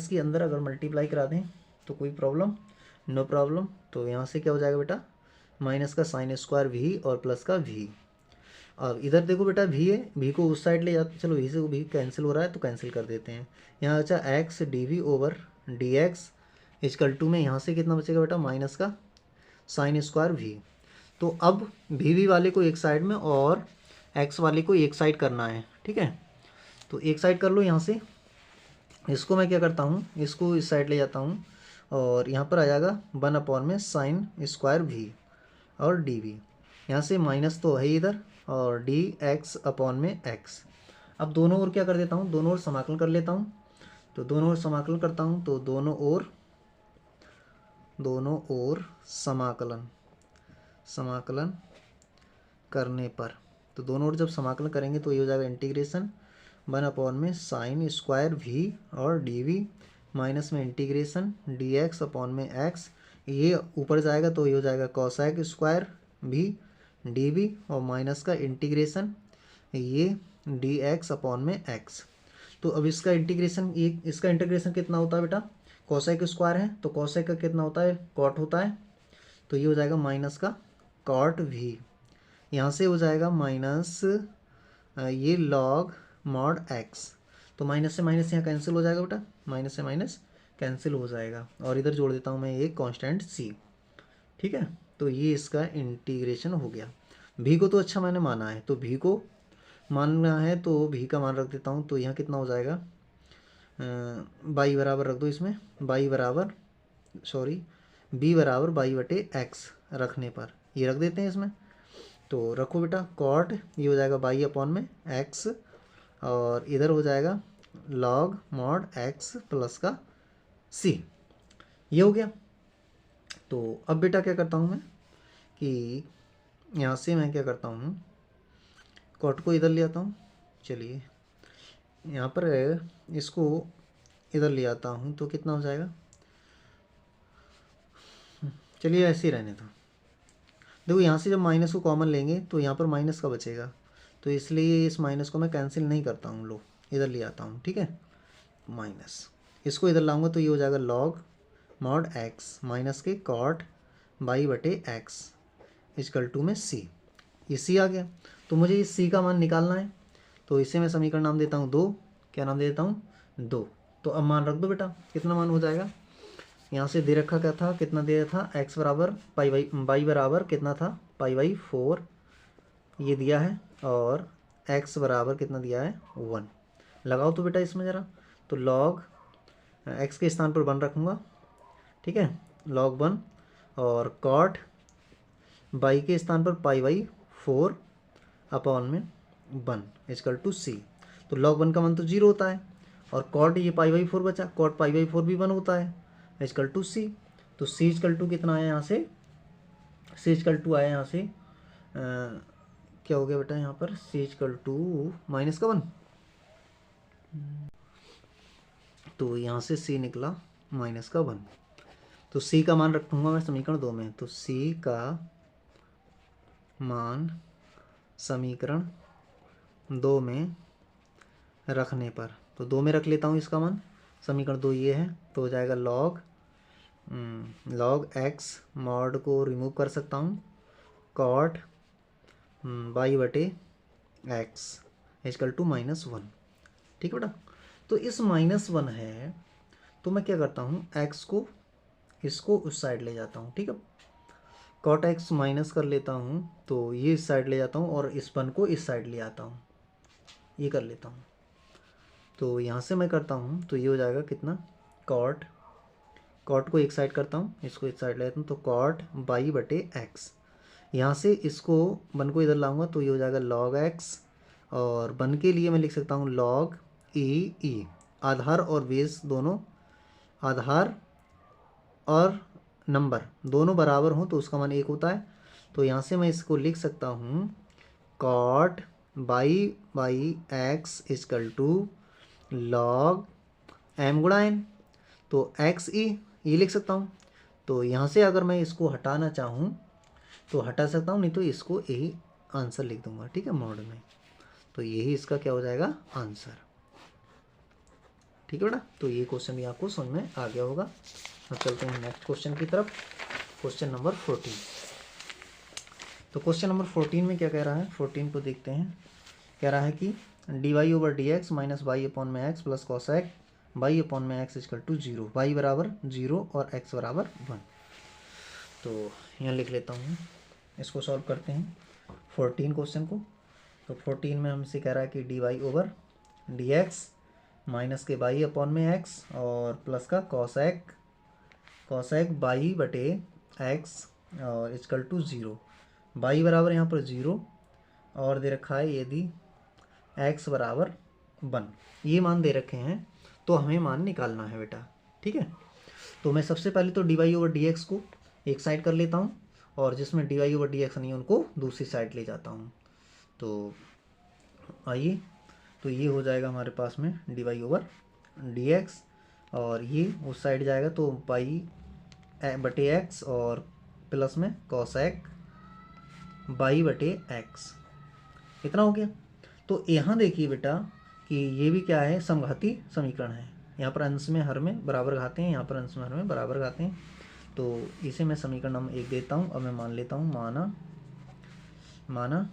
के अंदर अगर मल्टीप्लाई करा दें तो कोई प्रॉब्लम, नो प्रॉब्लम। तो यहाँ से क्या हो जाएगा बेटा माइनस का साइन स्क्वायर वी और प्लस का वी। अब इधर देखो बेटा वी है, वी को उस साइड ले जाते, चलो वी से वी कैंसिल हो रहा है तो कैंसिल कर देते हैं। यहाँ बचा x D we over D x equal to में यहाँ से कितना बचेगा बेटा माइनस का साइन स्क्वायर वी। तो अब वी वाले को एक साइड में और एक्स वाले को एक साइड करना है, ठीक है। तो एक साइड कर लो, यहाँ से इसको मैं क्या करता हूँ, इसको इस साइड ले जाता हूँ और यहाँ पर आ जाएगा 1 अपॉन में साइन स्क्वायर वी और डी वी, यहाँ से माइनस तो है इधर और डी एक्स अपॉन में एक्स। अब दोनों ओर क्या कर देता हूँ, दोनों ओर समाकलन कर लेता हूँ, तो दोनों ओर समाकलन करता हूँ, तो दोनों ओर समाकलन करने पर, तो दोनों ओर जब समाकलन करेंगे तो ये हो जाएगा इंटीग्रेशन 1 अपॉन में साइन स्क्वायर वी और डी वी माइनस में इंटीग्रेशन डी एक्स अपॉन में एक्स, ये ऊपर जाएगा तो ये हो जाएगा कॉसेक स्क्वायर भी डी वी और माइनस का इंटीग्रेशन ये डी एक्स अपॉन में एक्स। तो अब इसका इंटीग्रेशन, ये इसका इंटीग्रेशन कितना होता है बेटा, कॉसेक स्क्वायर है तो कॉसेक का कितना होता है, कॉट होता है, तो ये हो जाएगा माइनस का कॉट वी, यहाँ से हो जाएगा माइनस ये लॉग मॉड एक्स, तो माइनस से माइनस यहाँ कैंसिल हो जाएगा बेटा, माइनस से माइनस कैंसिल हो जाएगा और इधर जोड़ देता हूँ मैं एक कांस्टेंट सी, ठीक है। तो ये इसका इंटीग्रेशन हो गया। भी को तो अच्छा मैंने माना है, तो भी को मानना है तो भी का मान रख देता हूँ, तो यहाँ कितना हो जाएगा बाई बराबर रख दो इसमें, बाई बराबर सॉरी बी बराबर बाई बटे एक्स रखने पर ये रख देते हैं इसमें, तो रखो बेटा कॉट, ये हो जाएगा बाई अपॉन में एक्स और इधर हो जाएगा लॉग मॉड एक्स प्लस का सी, ये हो गया। तो अब बेटा क्या करता हूँ मैं कि यहाँ से मैं क्या करता हूँ, कॉट को इधर ले आता हूँ, चलिए यहाँ पर इसको इधर ले आता हूँ तो कितना हो जाएगा, चलिए ऐसे ही रहने दो। देखो यहाँ से जब माइनस को कॉमन लेंगे तो यहाँ पर माइनस का बचेगा, तो इसलिए इस माइनस को मैं कैंसिल नहीं करता हूँ, लो इधर ले आता हूँ, ठीक है, माइनस इसको इधर लाऊंगा तो ये हो जाएगा लॉग मॉड एक्स माइनस के कॉट बाई बटे एक्स इजकल टू में सी। ये सी आ गया। तो मुझे इस सी का मान निकालना है, तो इसे मैं समीकरण नाम देता हूँ 2। क्या नाम दे देता हूँ? 2। तो अब मान रख दो बेटा, कितना मान हो जाएगा? यहाँ से दे रखा क्या था, कितना दिया था? एक्स बराबर बाई बराबर कितना था? π/4 ये दिया है, और एक्स बराबर कितना दिया है? 1। लगाओ तो बेटा इसमें ज़रा। तो लॉग एक्स के स्थान पर 1 रखूँगा, ठीक है, log 1, और कॉट बाई के स्थान पर π/4 अपॉन में 1 इजकल टू सी। तो log 1 का मान तो 0 होता है, और कॉट ये π/4 बचा, कॉट π/4 भी 1 होता है इजकल टू सी। तो सी इजकल टू कितना आया यहाँ से? सी इजकल टू आया यहाँ से क्या हो गया बेटा यहाँ पर? सी इजकल टू माइनस का 1, तो यहाँ से सी निकला माइनस का 1। तो सी का मान रखूँगा मैं समीकरण 2 में। तो सी का मान समीकरण 2 में रखने पर, तो 2 में रख लेता हूँ इसका मान। समीकरण 2 ये है, तो हो जाएगा लॉग एक्स मॉड को रिमूव कर सकता हूँ, कॉट बाई बटे एक्स इजकल टू -1। ठीक है बेटा। तो इस -1 है, तो मैं क्या करता हूँ, एक्स को इसको उस साइड ले जाता हूँ, ठीक है, कॉट एक्स माइनस कर लेता हूँ, तो ये इस साइड ले जाता हूँ, और इस 1 को इस साइड ले आता हूँ, ये कर लेता हूँ। तो यहाँ से मैं करता हूँ, तो ये हो जाएगा कितना, कॉट को एक साइड करता हूँ, इसको इस साइड ले जाता हूँ, तो कॉट बाई बटे एक्स। यहाँ से इसको 1 को इधर लाऊंगा, तो ये हो जाएगा लॉग एक्स, और 1 के लिए मैं लिख सकता हूँ लॉग ई। आधार और बेस दोनों, आधार और नंबर दोनों बराबर हों तो उसका मान 1 होता है। तो यहाँ से मैं इसको लिख सकता हूँ cot y x equal to log m गुणा एन, तो एक्स ई ये लिख सकता हूँ। तो यहाँ से अगर मैं इसको हटाना चाहूँ तो हटा सकता हूँ, नहीं तो इसको यही आंसर लिख दूंगा, ठीक है, मॉड में। तो यही इसका क्या हो जाएगा, आंसर। ठीक है बेटा। तो ये क्वेश्चन भी आपको समझ में आ गया होगा। अब चलते हैं नेक्स्ट क्वेश्चन की तरफ, क्वेश्चन नंबर 14। तो क्वेश्चन नंबर 14 में क्या कह रहा है, 14 को देखते हैं। कह रहा है कि dy/dx माइनस वाई अपॉन में x plus cosec y upon में एक्स इजकल टू 0, वाई बराबर 0 और एक्स बराबर 1। तो यहाँ लिख लेता हूँ, इसको सॉल्व करते हैं 14 क्वेश्चन को। तो 14 में हमसे कह रहा है कि dy/dx माइनस के बाई अपॉन में एक्स और प्लस का कॉसेक बाई बटे एक्स और इजकल टू 0, बाई बराबर यहाँ पर 0 और दे रखा है यदि एक्स बराबर 1, ये मान दे रखे हैं, तो हमें मान निकालना है बेटा। ठीक है। तो मैं सबसे पहले तो dy/dx को एक साइड कर लेता हूँ, और जिसमें dy/dx नहीं है उनको दूसरी साइड ले जाता हूँ। तो आइए, तो ये हो जाएगा हमारे पास में dy/dx, और ये उस साइड जाएगा तो पाई बटे एक्स और प्लस में कॉसेक बाई बटे एक्स, इतना हो गया। तो यहाँ देखिए बेटा कि ये भी क्या है, समघाती समीकरण है। यहाँ पर अंश में हर में बराबर घाते हैं, यहाँ पर अंश में हर में बराबर घाते हैं। तो इसे मैं समीकरण नंबर 1 देता हूँ, और मैं मान लेता हूँ माना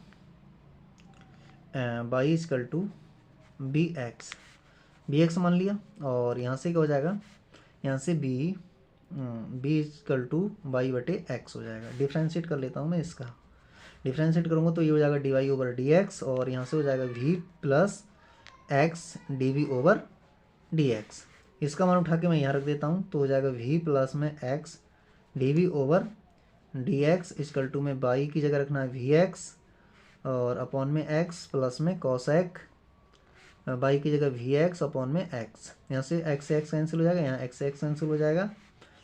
y equal to v x मान लिया, और यहाँ से क्या हो जाएगा, यहाँ से बी इजकल टू बाई बटे एक्स हो जाएगा। डिफ्रेंशिएट कर लेता हूँ मैं इसका, डिफ्रेंशिएट करूँगा तो ये हो जाएगा dy/dx, और यहाँ से हो जाएगा v प्लस एक्स dv/dx। इसका मान उठा के मैं यहाँ रख देता हूँ, तो हो जाएगा v प्लस में x dv/dx इजकल टू में बाई की जगह रखना है vx, और अपॉन में x प्लस में कॉसेक बाई की जगह vx अपॉन में x। यहाँ से x से x कैंसिल हो जाएगा, यहाँ x से x कैंसिल हो जाएगा,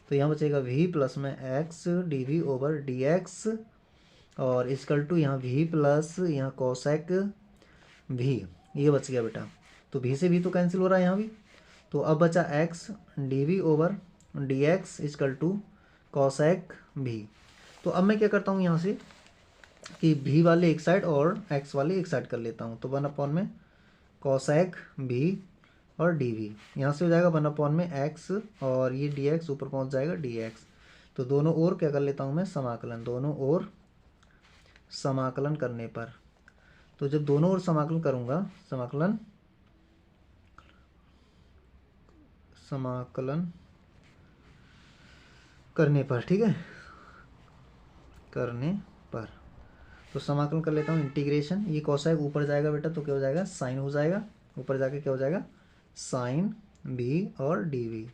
तो यहाँ बचेगा v प्लस में x dv/dx, और इजकल टू यहाँ v प्लस यहाँ कॉसेक v, ये बच गया बेटा। तो v से v तो कैंसिल हो रहा है यहाँ भी, तो अब बचा x dv/dx equal to cosec v। तो अब मैं क्या करता हूँ यहाँ से कि v वाले एक साइड और x वाले एक साइड कर लेता हूँ। तो 1 अपॉन में कॉसेक v और डी वी। यहाँ से हो जाएगा 1 में एक्स और ये डी एक्स ऊपर पहुँच जाएगा डी एक्स। तो दोनों ओर क्या कर लेता हूँ मैं, समाकलन, दोनों ओर समाकलन करने पर, तो जब दोनों ओर समाकलन करूँगा, समाकलन करने पर, ठीक है, करने पर, तो समाकलन कर लेता हूँ इंटीग्रेशन, ये कोसाइक ऊपर जाएगा बेटा तो क्या हो जाएगा, साइन हो जाएगा, ऊपर जाके क्या हो जाएगा, साइन बी और d v.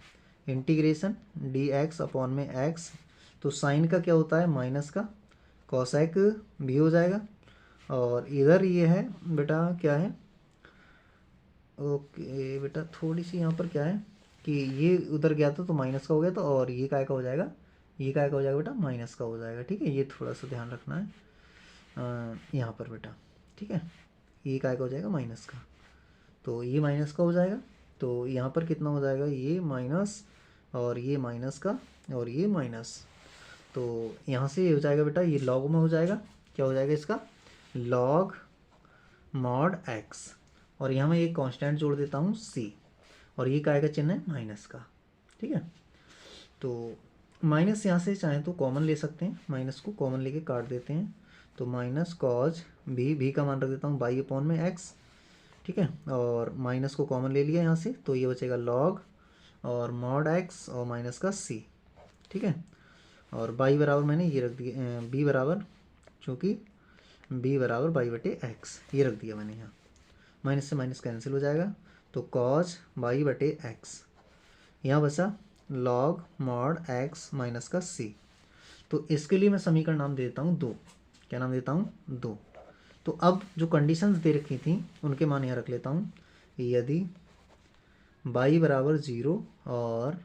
Integration d x upon में एक्स, तो साइन का क्या होता है, माइनस का, कोसाइक भी हो जाएगा। और इधर ये है बेटा क्या है, ओके बेटा थोड़ी सी यहाँ पर क्या है कि ये उधर गया था तो माइनस का हो गया था, और ये काय का हो जाएगा, ये काय का हो जाएगा बेटा, माइनस का हो जाएगा, ठीक है, ये थोड़ा सा ध्यान रखना है यहाँ पर बेटा, ठीक है, ये काय का हो जाएगा, माइनस का, तो ये माइनस का हो जाएगा, तो यहाँ पर कितना हो जाएगा, ये माइनस और ये माइनस का और ये माइनस, तो यहाँ से ये हो जाएगा बेटा, ये लॉग में हो जाएगा, क्या हो जाएगा इसका, लॉग मॉड एक्स, और यहाँ मैं एक कांस्टेंट जोड़ देता हूँ सी, और ये काय का चिन्ह है, माइनस का, ठीक है। तो माइनस यहाँ से चाहें तो कॉमन ले सकते हैं, माइनस को कॉमन लेके काट देते हैं, तो माइनस कॉज भी का मान रख देता हूँ बाई अपॉन में एक्स, ठीक है, और माइनस को कॉमन ले लिया यहाँ से, तो ये बचेगा लॉग और मॉड एक्स और माइनस का सी, ठीक है, और बाई बराबर मैंने ये रख दिया, बी बराबर, चूँकि बी बराबर बाई बटे एक्स ये रख दिया मैंने यहाँ, माइनस से माइनस कैंसिल हो जाएगा, तो कॉज बाई बटे एक्स, यहाँ बचा लॉग मॉड एक्स माइनस का सी। तो इसके लिए मैं समीकरण नाम दे देता हूँ 2, क्या नाम देता हूँ, 2। तो अब जो कंडीशंस दे रखी थी उनके मान यहाँ रख लेता हूँ, यदि बाई बराबर 0 और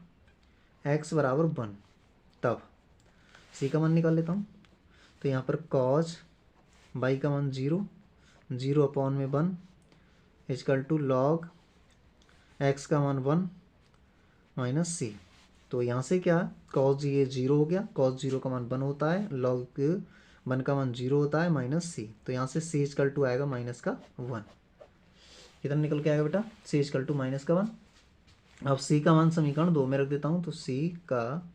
एक्स बराबर 1 तब सी का मान निकाल लेता हूँ, तो यहाँ पर कॉज बाई का मान 0 अपॉन में 1 इजकल टू लॉग एक्स का मान 1 माइनस सी। तो यहाँ से क्या, कॉज ये 0 हो गया, कॉज 0 का मान 1 होता है, लॉग 1 का मान 0 होता है माइनस सी, तो यहाँ से सी इजकल टू आएगा माइनस का 1, कितना निकल के आएगा बेटा, सी इजकल टू माइनस का 1। अब सी का मान समीकरण 2 में रख देता हूँ, तो सी का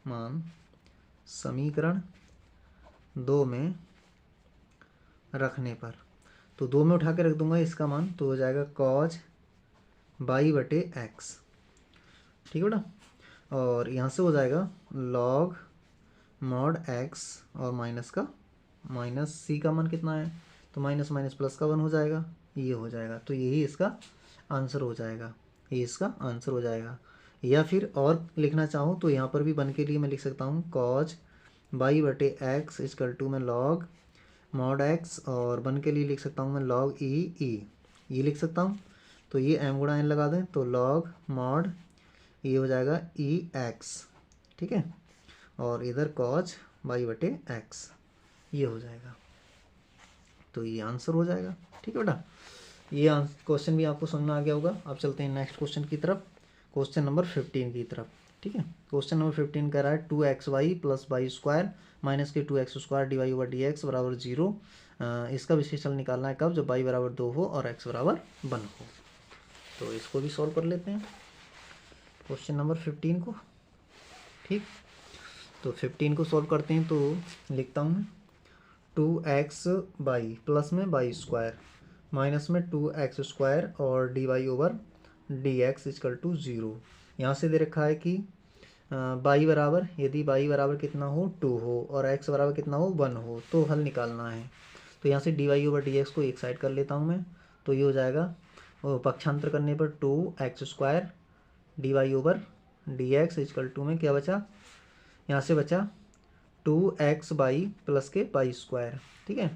मान समीकरण 2 में रखने पर, तो 2 में उठा के रख दूंगा इसका मान, तो हो जाएगा कॉज बाई बटे एक्स, ठीक है बेटा, और यहाँ से हो जाएगा लॉग मॉड एक्स और माइनस का, माइनस सी का मान कितना है, तो माइनस माइनस प्लस का 1 हो जाएगा, ये हो जाएगा, तो यही इसका आंसर हो जाएगा, ये इसका आंसर हो जाएगा। या फिर और लिखना चाहूँ तो यहाँ पर भी 1 के लिए मैं लिख सकता हूँ कॉज बाई बटे एक्स इजकल टू में लॉग मॉड एक्स, और 1 के लिए लिख सकता हूँ मैं लॉग ई ये लिख सकता हूँ, तो ये एम गुणा एन लगा दें, तो लॉग मॉड ये हो जाएगा ई एक्स, ठीक है, और इधर कॉज बाई बटे एक्स ये हो जाएगा, तो ये आंसर हो जाएगा, ठीक है बेटा। ये क्वेश्चन भी आपको समझ में आ गया होगा। अब चलते हैं नेक्स्ट क्वेश्चन की तरफ, क्वेश्चन नंबर 15 की तरफ, ठीक है। क्वेश्चन नंबर 15 कह रहा है 2xy plus Y square minus के 2x square d y over D x बराबर 0, इसका विशेषण निकालना है कब, जब y बराबर 2 हो और x बराबर 1 हो। तो इसको भी सॉल्व कर लेते हैं क्वेश्चन नंबर 15 को, ठीक। तो 15 को सॉल्व करते हैं, तो लिखता हूँ मैं 2x बाई प्लस में वाई स्क्वायर माइनस में 2x स्क्वायर और d y over D x equal to 0। यहाँ से दे रखा है कि बाई बराबर, यदि बाई बराबर कितना हो 2 हो और x बराबर कितना हो 1 हो, तो हल निकालना है। तो यहाँ से d y over D x को एक साइड कर लेता हूँ मैं, तो ये हो जाएगा पक्षांतर करने पर 2x square d y over D x equal to में क्या बचा, यहाँ से बचा 2x बाई प्लस के बाई स्क्वायर, ठीक है।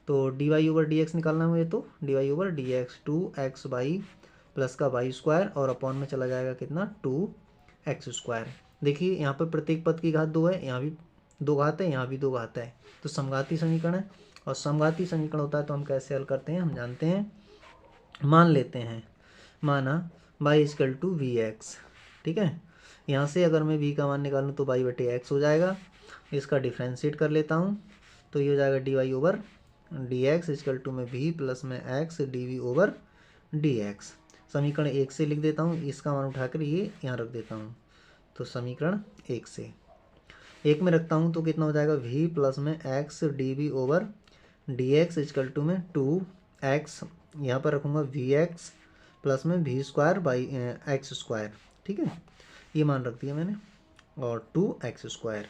तो d y over D x निकालना है मुझे, तो d y over D x 2x y plus का बाई स्क्वायर और अपॉन में चला जाएगा कितना 2x स्क्वायर। देखिए यहाँ पर प्रत्येक पद की घात 2 है, यहाँ भी 2 घात है, यहाँ भी 2 घात है, तो समघाती समीकरण है, और समघाती समीकरण होता है तो हम कैसे हल करते हैं, हम जानते हैं, मान लेते हैं, माना y equal to v x, ठीक है। यहाँ से अगर मैं v का मान निकालूँ तो बाई बटे एक्स हो जाएगा, इसका डिफ्रेंशिएट कर लेता हूँ, तो ये हो जाएगा d y over D x equal to में v प्लस में x D we over D x. समीकरण 1 से लिख देता हूँ, इसका मान उठाकर ये यहाँ रख देता हूँ। तो समीकरण 1 से 1 में रखता हूँ तो कितना हो जाएगा, v प्लस में x D we over D x equal to में 2x, यहाँ पर रखूँगा वी एक्स प्लस में v square by x square. ठीक है, ये मान रख दिया मैंने, और 2x स्क्वायर।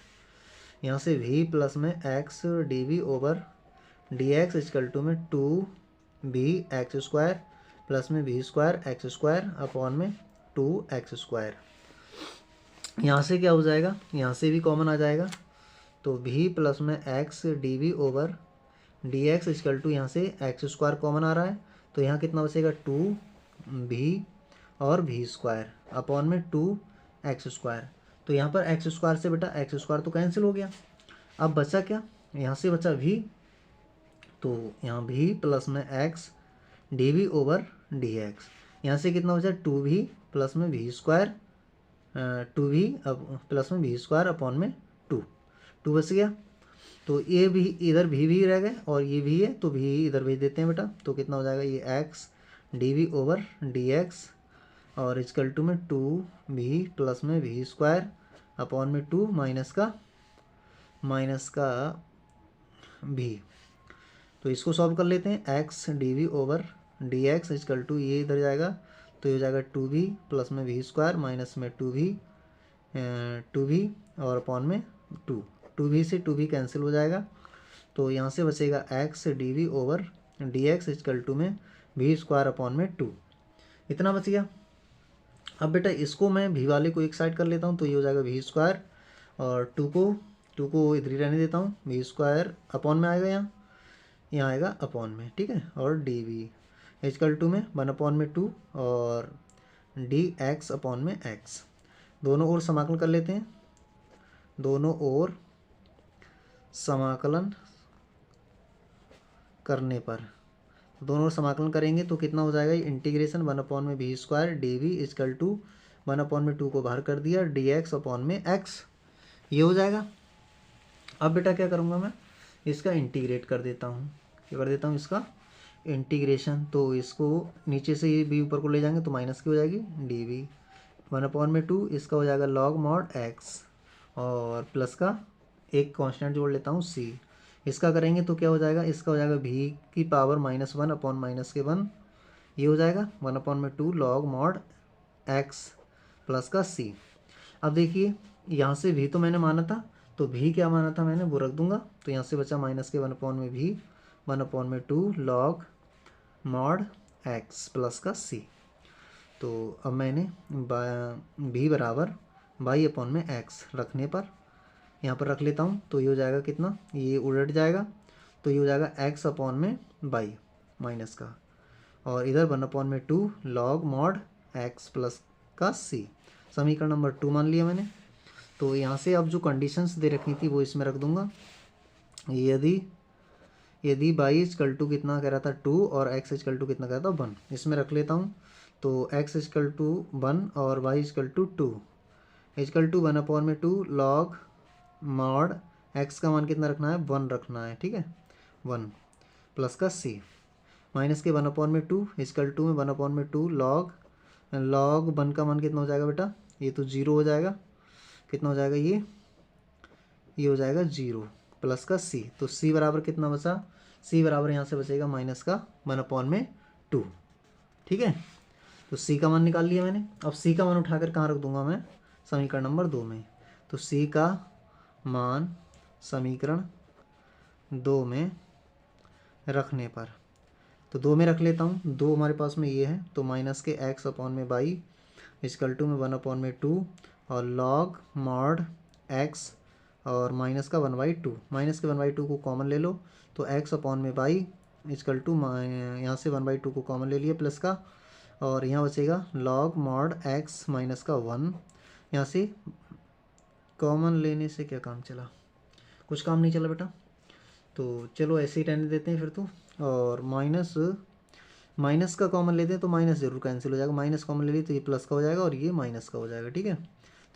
यहाँ से v प्लस में x D we over D x equal to में 2v एक्स स्क्वायर प्लस में v square x square upon में 2x स्क्वायर। यहाँ से क्या हो जाएगा, यहाँ से भी कॉमन आ जाएगा, तो v प्लस में x D we over D x equal to, यहाँ से एक्स स्क्वायर कॉमन आ रहा है, तो यहाँ कितना बचेगा 2v और v स्क्वायर अपॉन में 2x स्क्वायर। तो यहाँ पर एक्स स्क्वायर से बेटा एक्स स्क्वायर तो कैंसिल हो गया। अब बचा क्या, यहाँ से बचा v, तो यहाँ v प्लस में x D we over D x, यहाँ से कितना बचा 2v प्लस में v स्क्वायर, 2v प्लस में v स्क्वायर अपॉन में 2 बच गया। तो ये भी इधर भी रह गए और ये भी है, तो भी इधर भेज देते हैं बेटा। तो कितना हो जाएगा, ये x D we over D x और इजकल टू में 2v प्लस में v स्क्वायर अपॉन में 2 माइनस का v। तो इसको सॉल्व कर लेते हैं, x D we over D x equal to, ये इधर जाएगा तो ये हो जाएगा 2v प्लस में v स्क्वायर माइनस में 2v और अपॉन में 2v से 2v कैंसिल हो जाएगा। तो यहाँ से बचेगा x D we over D x equal to में v स्क्वायर अपॉन में 2, इतना बच गया। अब बेटा इसको मैं v वाले को एक साइड कर लेता हूँ, तो ये हो जाएगा v स्क्वायर और 2 को इधर ही रहने देता हूँ, v स्क्वायर अपॉन में आएगा, यहाँ आएगा अपॉन में। ठीक है, और डी वी इजकल टू में 1 अपॉन में 2 और डी एक्स अपॉन में x। दोनों ओर समाकलन कर लेते हैं, दोनों ओर समाकलन करने पर, दोनों ओर समाकलन करेंगे तो कितना हो जाएगा, इंटीग्रेशन 1 अपॉन में v square d v equal to 1 upon में 2 को बाहर कर दिया डी एक्स अपॉन में x, ये हो जाएगा। अब बेटा क्या करूँगा मैं, इसका इंटीग्रेट कर देता हूँ, क्या कर देता हूँ इसका इंटीग्रेशन। तो इसको नीचे से ये b ऊपर को ले जाएंगे तो माइनस की हो जाएगी डी वी 1 अपॉन में 2, इसका हो जाएगा लॉग मॉड x और प्लस का एक कांस्टेंट जोड़ लेता हूँ c, इसका करेंगे तो क्या हो जाएगा, इसका हो जाएगा v की पावर -1 अपॉन माइनस के 1, ये हो जाएगा 1 अपॉन में 2 लॉग मॉड x प्लस का c। अब देखिए यहाँ से v तो मैंने माना था, तो v क्या माना था मैंने वो रख दूंगा, तो यहाँ से बचा माइनस के 1 अपॉन में v 1 अपॉन में 2 लॉग मॉड x प्लस का c। तो अब मैंने v बराबर बाई अपॉन में x रखने पर यहाँ पर रख लेता हूँ, तो ये हो जाएगा कितना, ये उलट जाएगा, तो ये हो जाएगा x अपॉन में बाई माइनस का, और इधर 1 अपॉन में 2 लॉग मॉड x प्लस का c। समीकरण नंबर 2 मान लिया मैंने। तो यहाँ से अब जो कंडीशंस दे रखी थी वो इसमें रख दूंगा। यदि बाई इजकल टू कितना कह रहा था 2 और x इजकल टू कितना कह रहा था 1, इसमें रख लेता हूँ। तो x इजकल टू 1 और y equal to 2 equal to 1 upon में 2 लॉग मॉड x का मान कितना रखना है, 1 रखना है। ठीक है, 1 प्लस का c माइनस के 1 अपॉन में 2 इजकल टू में 1 अपॉन में 2 लॉग 1 का मान कितना हो जाएगा बेटा, ये तो 0 हो जाएगा, कितना हो जाएगा ये हो जाएगा 0 प्लस का c। तो c बराबर कितना बचा, c बराबर यहाँ से बचेगा माइनस का 1 अपॉन में 2। ठीक है, तो c का मान निकाल लिया मैंने। अब c का मान उठाकर कहाँ रख दूंगा मैं, समीकरण नंबर 2 में। तो c का मान समीकरण 2 में रखने पर, तो 2 में रख लेता हूँ, 2 हमारे पास में ये है, तो माइनस के x अपॉन में बाई इजकल टू में 1 अपॉन में 2 और लॉग मॉड x और माइनस का 1/2, माइनस के 1/2 को कॉमन ले लो, तो x अपॉन में बाई इजकल टू यहाँ से 1/2 को कॉमन ले लिया प्लस का, और यहाँ बचेगा log मॉड x माइनस का 1। यहाँ से कॉमन लेने से क्या काम चला, कुछ काम नहीं चला बेटा, तो चलो ऐसे ही रहने देते हैं फिर तो। और माइनस का कॉमन लेते हैं तो माइनस जरूर कैंसिल हो जाएगा, माइनस कॉमन ले ली तो ये प्लस का हो जाएगा और ये माइनस का हो जाएगा। ठीक है,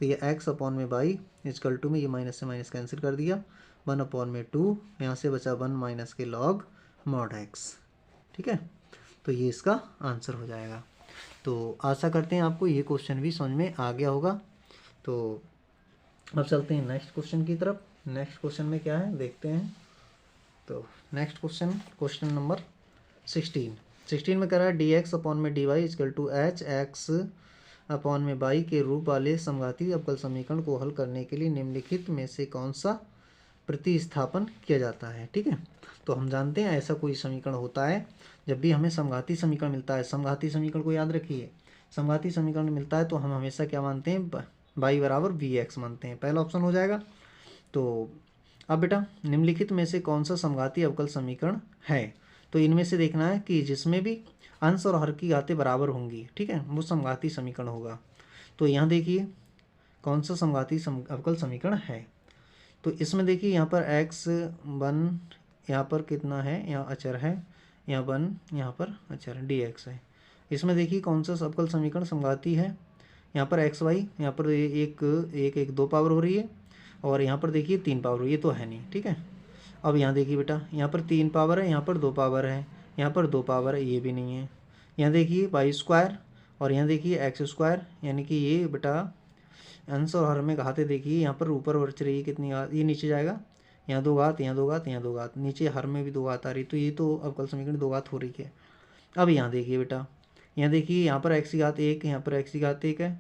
तो ये x अपॉन में बाई इजकल टू में ये माइनस से माइनस कैंसिल कर दिया, 1 अपॉन में 2, यहाँ से बचा 1 माइनस के लॉग मॉड x। ठीक है, तो ये इसका आंसर हो जाएगा। तो तो आशा करते हैं आपको ये क्वेश्चन भी समझ में आ गया होगा। तो अब चलते हैं नेक्स्ट क्वेश्चन की तरफ। नेक्स्ट क्वेश्चन में क्या है देखते हैं। तो नेक्स्ट क्वेश्चन नंबर 16 में कह रहा है डी एक्स अपॉन में d y equal to h x upon में बाई के रूप वाले समघाती अवकल समीकरण को हल करने के लिए निम्नलिखित में से कौन सा प्रतिस्थापन किया जाता है। ठीक है, तो हम जानते हैं ऐसा कोई समीकरण होता है जब भी हमें समघाती समीकरण मिलता है। समघाती समीकरण को याद रखिए, समघाती समीकरण मिलता है तो हम हमेशा क्या मानते हैं, बाई बराबर वी एक्स मानते हैं। पहला ऑप्शन हो जाएगा। तो अब बेटा निम्नलिखित में से कौन सा समघाती अवकल समीकरण है, तो इनमें से देखना है कि जिसमें भी अंश और हर की घातें बराबर होंगी, ठीक है, वो समघाती समीकरण होगा। तो यहाँ देखिए कौन सा समघाती अवकल समीकरण है। तो इसमें देखिए यहाँ पर x1 यहाँ पर कितना है, यहाँ अचर है, यहाँ 1 यहाँ पर अचर dx है। इसमें देखिए कौन सा अवकल समीकरण समघाती है, यहाँ पर xy यहाँ पर एक 2 पावर हो रही है और यहाँ पर देखिए 3 पावर, ये तो है नहीं। ठीक है, अब यहाँ देखिए बेटा यहाँ पर 3 पावर है, यहाँ पर 2 पावर है, यहाँ पर 2 पावर है, ये भी नहीं है। यहाँ देखिए वाई स्क्वायर और यहाँ देखिए एक्स स्क्वायर, यानी कि ये बेटा अंश और हर में घातें देखिए यहाँ पर ऊपर बच रही है कितनी घात, ये नीचे जाएगा, यहाँ 2 घात, यहाँ 2 घात, यहाँ 2 घात, नीचे हर में भी 2 घात आ रही, तो ये तो अवकल समीकरण 2 घात हो रही है। अब यहाँ देखिए बेटा, यहाँ देखिए यहाँ पर x की घात 1, यहाँ पर x की घात 1 है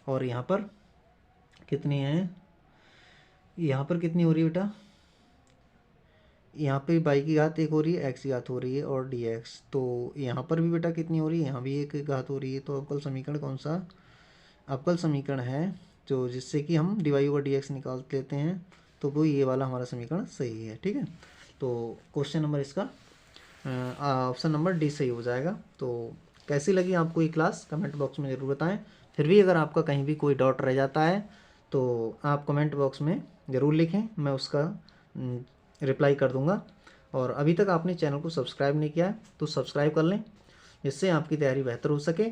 और यहाँ पर कितनी है, यहाँ पर कितनी हो रही है बेटा, यहाँ पे y की घात 1 हो रही है, x की घात हो रही है और dx। तो यहाँ पर भी बेटा कितनी हो रही है, यहाँ भी 1 घात हो रही है। तो अवकल समीकरण कौन सा अवकल समीकरण है जो जिससे कि हम dy ओवर dx निकाल लेते हैं, तो वो ये वाला हमारा समीकरण सही है। ठीक है, तो क्वेश्चन नंबर इसका ऑप्शन नंबर डी सही हो जाएगा। तो कैसी लगी आपको ये क्लास कमेंट बॉक्स में ज़रूर बताएं। फिर भी अगर आपका कहीं भी कोई डाउट रह जाता है तो आप कमेंट बॉक्स में ज़रूर लिखें, मैं उसका रिप्लाई कर दूंगा। और अभी तक आपने चैनल को सब्सक्राइब नहीं किया है तो सब्सक्राइब कर लें, जिससे आपकी तैयारी बेहतर हो सके।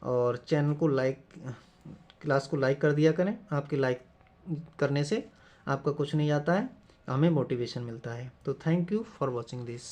और चैनल को क्लास को लाइक कर दिया करें, आपके लाइक करने से आपका कुछ नहीं जाता है, हमें मोटिवेशन मिलता है। तो thank you for watching this.